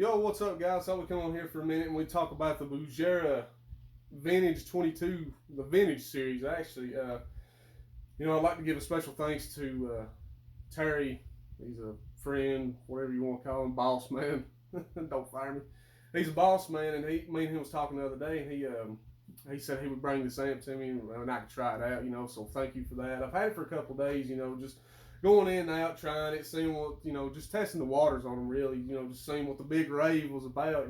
Yo, what's up, guys? So we come on here for a minute and we talk about the Bugera Vintage 22, the Vintage series, actually. I'd like to give a special thanks to Terry. He's a friend, whatever you want to call him, boss man. Don't fire me. He's a boss man, and me and him was talking the other day, and he said he would bring this amp to me, and I could try it out, so thank you for that. I've had it for a couple of days, just going in and out, trying it, seeing what, just testing the waters on them, really, just seeing what the big rave was about,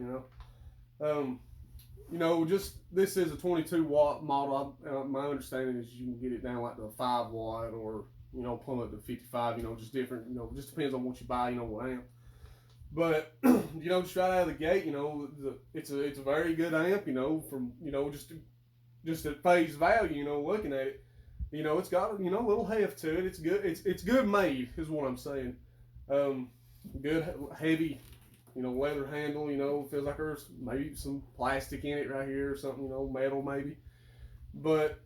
just this is a 22 watt model. My understanding is you can get it down like to a 5 watt or, pull it to 55, just different, just depends on what you buy, what amp. But, just right out of the gate, it's a very good amp, from, just at face value, looking at it. It's got a little heft to it. It's good. It's good made, is what I'm saying. Good heavy, leather handle. Feels like there's maybe some plastic in it right here or something. Metal maybe. But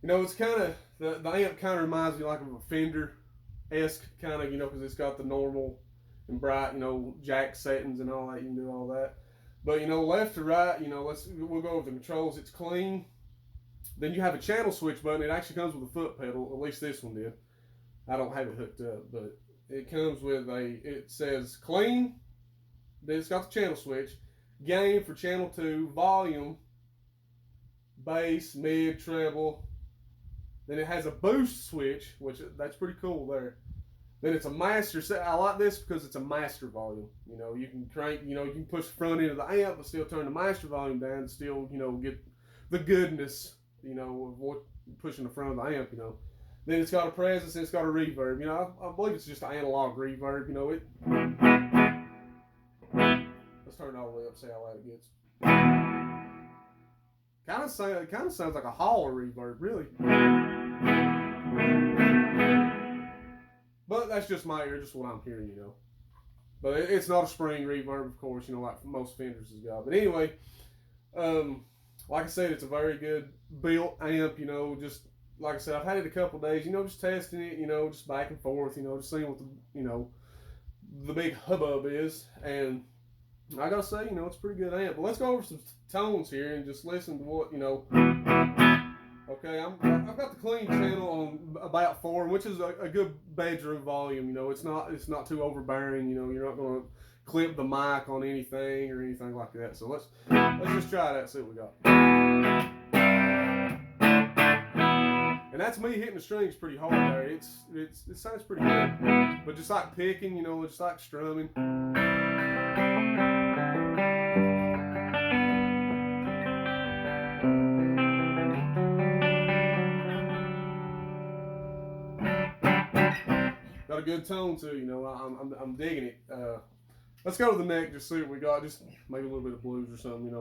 it's kind of the amp kind of reminds me like of a Fender-esque kind of, because it's got the normal and bright, jack settings and all that. You can do all that. But left to right, we'll go over the controls. It's clean. Then you have a channel switch button. It actually comes with a foot pedal. At least this one did. I don't have it hooked up, but it comes with it says clean. Then it's got the channel switch. Gain for channel 2. Volume. Bass, mid, treble. Then it has a boost switch, which that's pretty cool there. Then it's a master. I like this because it's a master volume. You can crank, you can push the front end of the amp, but still turn the master volume down and still, get the goodness, of what pushing the front of the amp, Then it's got a presence and it's got a reverb. I believe it's just an analog reverb, Let's turn it all the way up, see how loud it gets. Kind of sounds like a holler reverb, really. But that's just my ear, just what I'm hearing, But it's not a spring reverb, of course, like most Fenders has got. But anyway, like I said, it's a very good built amp, just like I said, I've had it a couple of days, just testing it, just back and forth, just seeing what the big hubbub is. And I gotta say, it's a pretty good amp. But let's go over some tones here and just listen to what, Okay, I've got the clean channel on about 4, which is a good bedroom volume. It's not too overbearing. You're not gonna clip the mic on anything or anything like that. So let's just try that. See what we got. And that's me hitting the strings pretty hard there. It sounds pretty good, but just like picking, just like strumming. Got a good tone too, I'm digging it. Let's go to the neck, just see what we got. Just maybe a little bit of blues or something,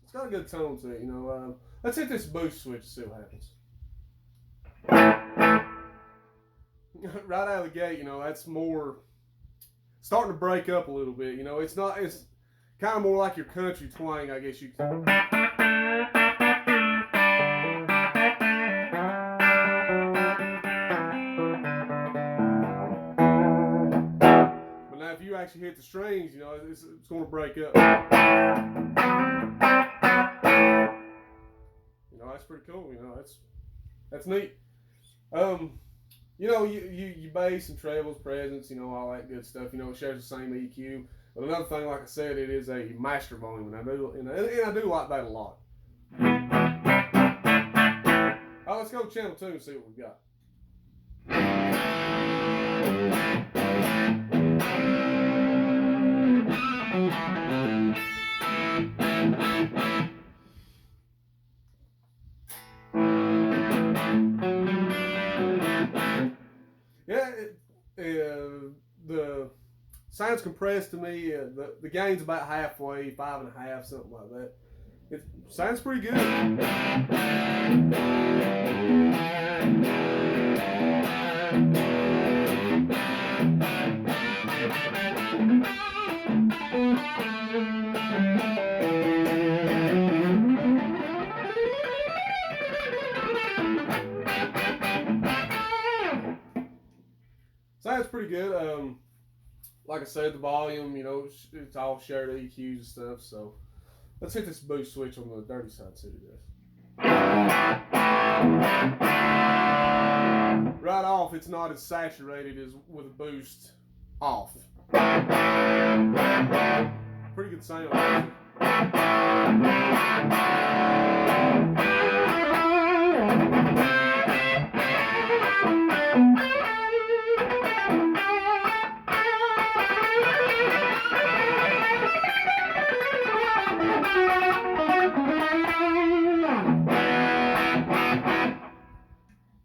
It's got a good tone to it, Let's hit this boost switch and see what happens. Right out of the gate, that's more starting to break up a little bit. It's kind of more like your country twang, I guess you can. But now, if you actually hit the strings, it's going to break up. That's pretty cool. That's neat. You bass and trebles, presence, all that good stuff. It shares the same EQ. But another thing, like I said, it is a master volume, and I do like that a lot. All right, let's go to channel 2 and see what we got. The sounds compressed to me. The gain's about halfway, 5.5, something like that. It sounds pretty good. good. Like I said, the volume, you know, it's all shared EQs and stuff. So let's hit this boost switch on the dirty side. See what it does. Right off, it's not as saturated as with a boost off. Pretty good sound.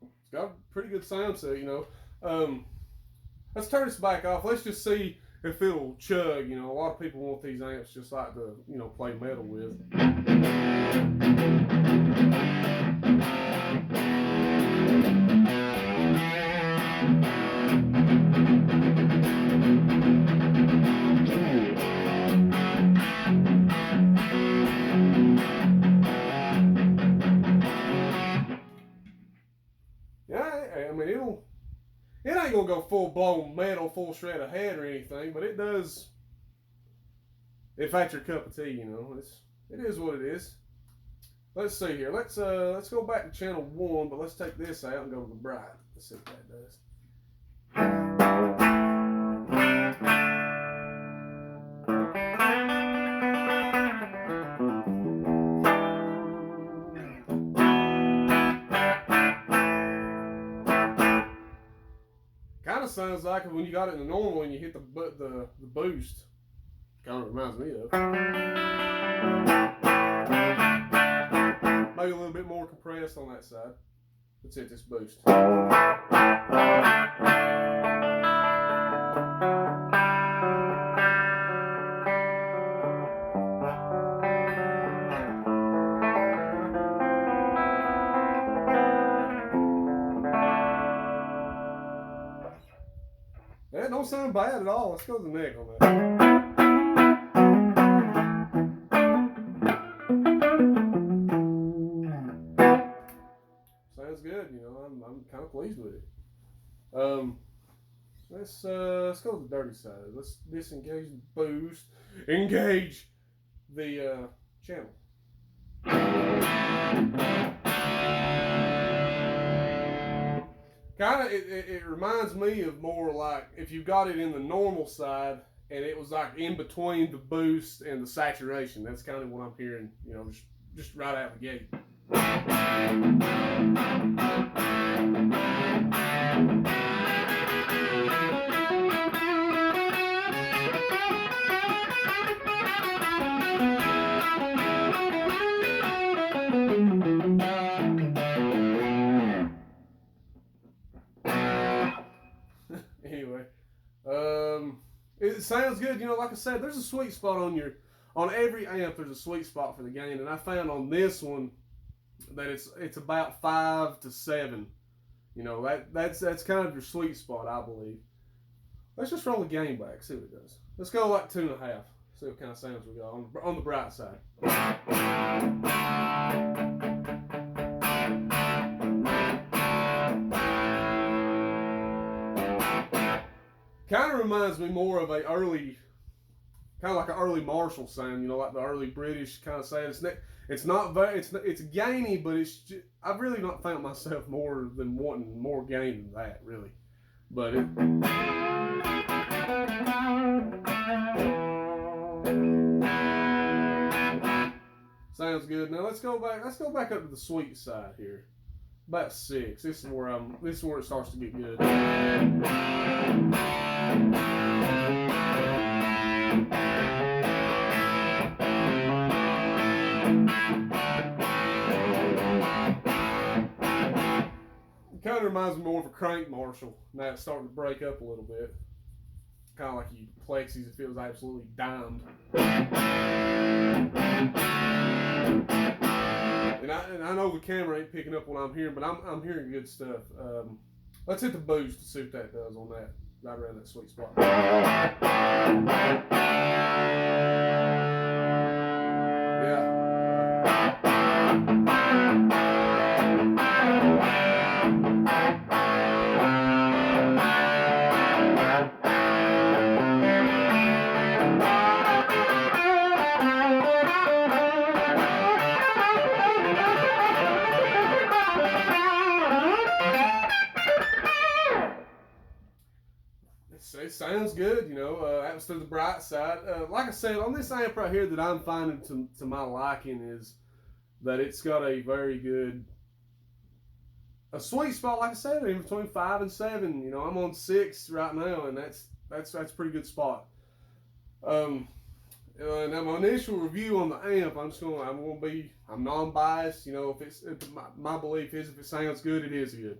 It's got a pretty good sound, so you know. Let's turn this back off. Let's just see if it'll chug. You know, a lot of people want these amps just like to, you know, play metal with. Yeah, I mean, it ain't gonna go full blown metal, full shred of head or anything, but it does. If that's your cup of tea, you know, it is what it is. Let's see here. Let's go back to channel 1, but let's take this out and go to the bright. Let's see what that does. Kind of sounds like when you got it in the normal and you hit the boost. Kind of reminds me of. Maybe a little bit more compressed on that side. Let's hit this boost. That don't sound bad at all. Let's go to the neck on that. Sounds good, you know. I'm kind of pleased with it. Let's go to the dirty side. Let's disengage the boost. Engage the channel. Kind of, it reminds me of more like if you got it in the normal side and it was like in between the boost and the saturation. That's kind of what I'm hearing, you know, just right out the gate. Anyway, it sounds good. You know, like I said, there's a sweet spot on every amp. There's a sweet spot for the gain, and I found on this one that it's about 5 to 7. You know, that's kind of your sweet spot, I believe. Let's just roll the gain back, see what it does. Let's go like 2.5. See what kind of sounds we got on the bright side. Kind of reminds me more of kind of like an early Marshall sound, you know, like the early British kind of sound. It's gainy, but I've really not found myself more than wanting more gain than that, really. But sounds good. Now let's go back up to the sweet side here. About 6. This is where it starts to get good. Kind of reminds me more of a crank Marshall. Now it's starting to break up a little bit. Kind of like you plexis, it feels absolutely dimed. And I know the camera ain't picking up what I'm hearing, but I'm hearing good stuff. Let's hit the boost to see what that does on that, right around that sweet spot. Yeah. sounds good, that was to the bright side. Like I said, on this amp right here that I'm finding to my liking is that it's got a very good, a sweet spot, like I said, in between 5 and 7. I'm on 6 right now, and that's a pretty good spot. Now my initial review on the amp, I'm non-biased. My belief is if it sounds good, it is good.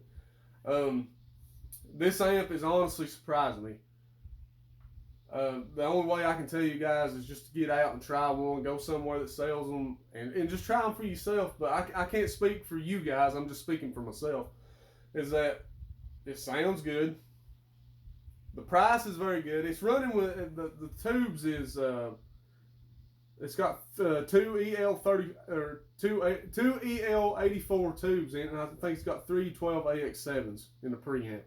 This amp is honestly surprising me. The only way I can tell you guys is just to get out and try one, go somewhere that sells them, and just try them for yourself. But I can't speak for you guys, I'm just speaking for myself. Is that it sounds good. The price is very good. It's running with the tubes is it's got 2 EL30 or two EL84 tubes in it, and I think it's got 3 12AX7s in the preamp.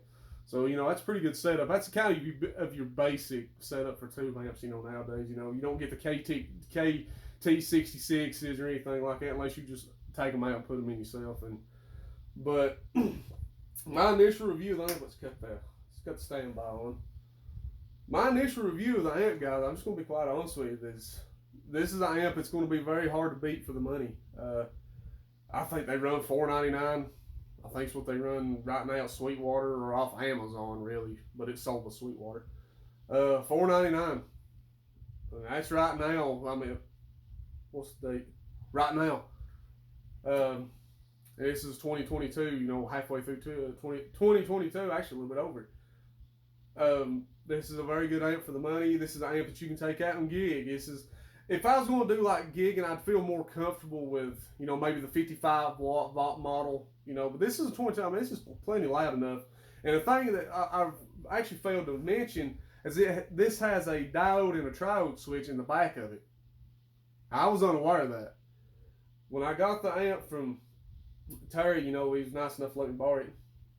So that's a pretty good setup. That's kind of your basic setup for tube amps. Nowadays, you don't get the KT66s or anything like that unless you just take them out and put them in yourself. But my initial review of the amp, let's cut the standby on. My initial review of the amp, guys, I'm just going to be quite honest with you. This is an amp that's going to be very hard to beat for the money. I think they run $4.99. I think it's what they run right now at Sweetwater or off Amazon, really, but it's sold with Sweetwater. $4.99. That's right now. I mean, what's the date? Right now. This is 2022. Halfway through 2022, actually a little bit over. This is a very good amp for the money. This is an amp that you can take out and gig. If I was going to do like gigging, I'd feel more comfortable with, maybe the 55 watt model, but this is a 22. I mean, this is plenty loud enough. And the thing that I've actually failed to mention is this has a diode and a triode switch in the back of it. I was unaware of that. When I got the amp from Terry, he was nice enough to let me borrow it.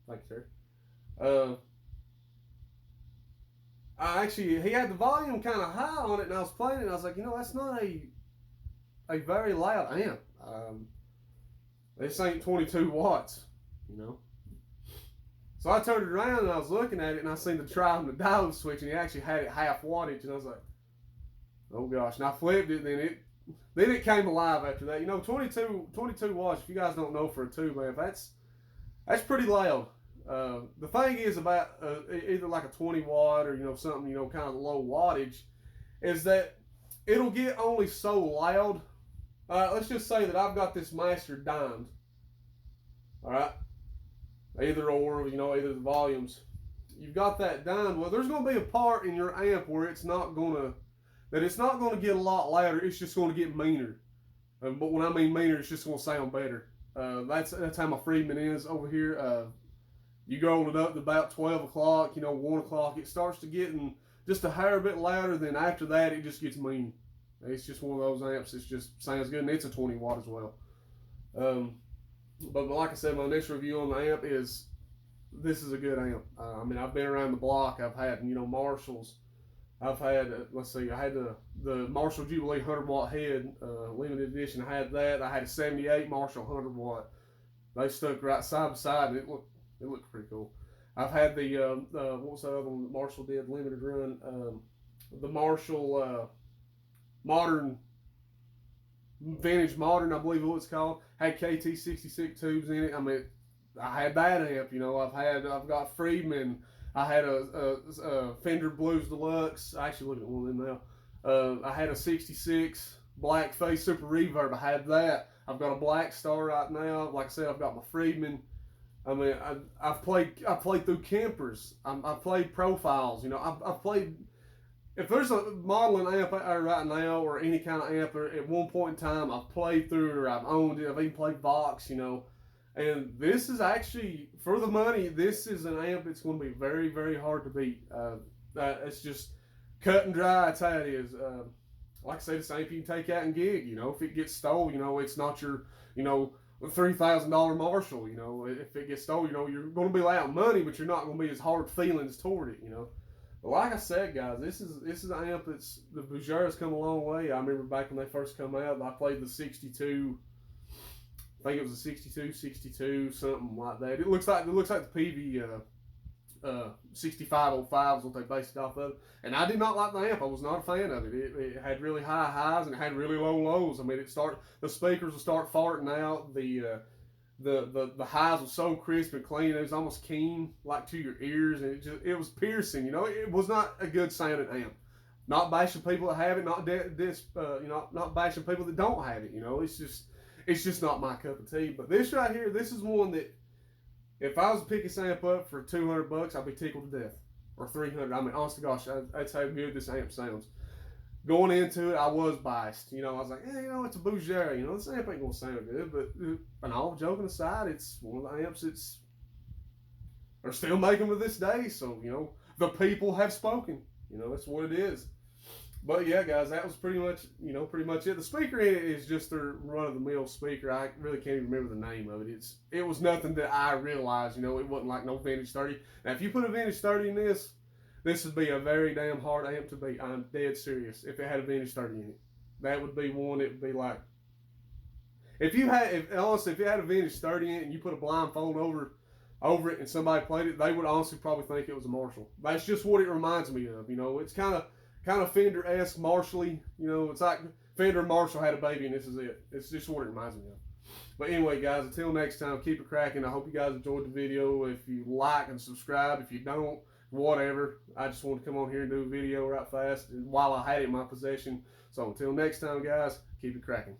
Thank you, Terry. He had the volume kind of high on it, and I was playing it, and I was like, that's not a very loud amp. This ain't 22 watts, So I turned it around, and I was looking at it, and I seen the triode and the diode switch, and he actually had it half wattage, and I was like, oh gosh. And I flipped it, and then it came alive after that. 22 watts, if you guys don't know for a tube amp, that's pretty loud. The thing is about either like a 20 watt or something kind of low wattage is that it'll get only so loud. Let's just say that I've got this master dimed. All right, either the volumes. You've got that dimed. Well, there's going to be a part in your amp where it's not gonna get a lot louder. It's just going to get meaner. But when I mean meaner, it's just going to sound better. That's how my Friedman is over here. You roll it up to about 12 o'clock, 1 o'clock, it starts to get just a hair bit louder. Then after that, it just gets mean. It's just one of those amps. It just sounds good, and it's a 20 watt as well. But like I said, my initial review on the amp is this is a good amp. I've been around the block. I've had, Marshalls. I've had, I had the Marshall Jubilee 100 watt head, limited edition. I had that. I had a 78 Marshall 100 watt. They stuck right side by side, and it looked pretty cool. I've had the what was the other one that Marshall did limited run? The Marshall Vintage Modern, I believe what it's called. Had KT66 tubes in it. I had that amp. I've got Friedman. I had a Fender Blues Deluxe. I actually look at one of them now. I had a 66 Blackface Super Reverb. I had that. I've got a Black Star right now. Like I said, I've got my Friedman. I've played through Kempers. I've played Profiles. I've played. If there's a modeling amp out there right now, or any kind of amp, at one point in time, I've played through it, or I've owned it. I've even played Vox. And this is actually, for the money, this is an amp that's going to be very, very hard to beat. It's just cut and dry. That's how it is. Like I say, the same you can take out and gig. If it gets stole, it's not your, $3,000 Marshall. If it gets stole, you're going to be out money, but you're not going to be as hard feelings toward it. But like I said, guys, this is an amp that's the Bugera's come a long way. I remember back when they first come out, I played the 62. I think it was a 62, something like that. It looks like the 6505 is what they based it off of. And I did not like the amp. I was not a fan of it. It had really high highs and it had really low lows. I mean, the speakers would start farting out. The highs were so crisp and clean. It was almost keen, like to your ears, and it was piercing. You know, it was not a good sounding amp. Not bashing people that have it, not bashing people that don't have it. You know, it's just not my cup of tea. But this right here, this is one that if I was to pick this amp up for $200, I'd be tickled to death, or $300. I mean, honest to gosh, that's how good this amp sounds. Going into it, I was biased. You know, I was like, it's a Bugera. You know, this amp ain't gonna sound good. But and all joking aside, it's one of the amps they're still making to this day. So you know, the people have spoken. You know, that's what it is. But yeah, guys, that was pretty much it. The speaker in it is just their run-of-the-mill speaker. I really can't even remember the name of it. It was nothing that I realized. You know, it wasn't like no vintage 30. Now, if you put a vintage 30 in this would be a very damn hard amp to beat. I'm dead serious. If it had a vintage 30 in it, that would be one. It would be like if you had a vintage 30 in it and you put a blindfold over it and somebody played it, they would honestly probably think it was a Marshall. That's just what it reminds me of. You know, it's kind of Fender-esque, Marshall-y. You know, it's like Fender and Marshall had a baby and this is it. It's just what it reminds me of. But anyway, guys, until next time, keep it cracking. I hope you guys enjoyed the video. If you like and subscribe, if you don't, whatever. I just wanted to come on here and do a video right fast while I had it in my possession. So until next time, guys, keep it cracking.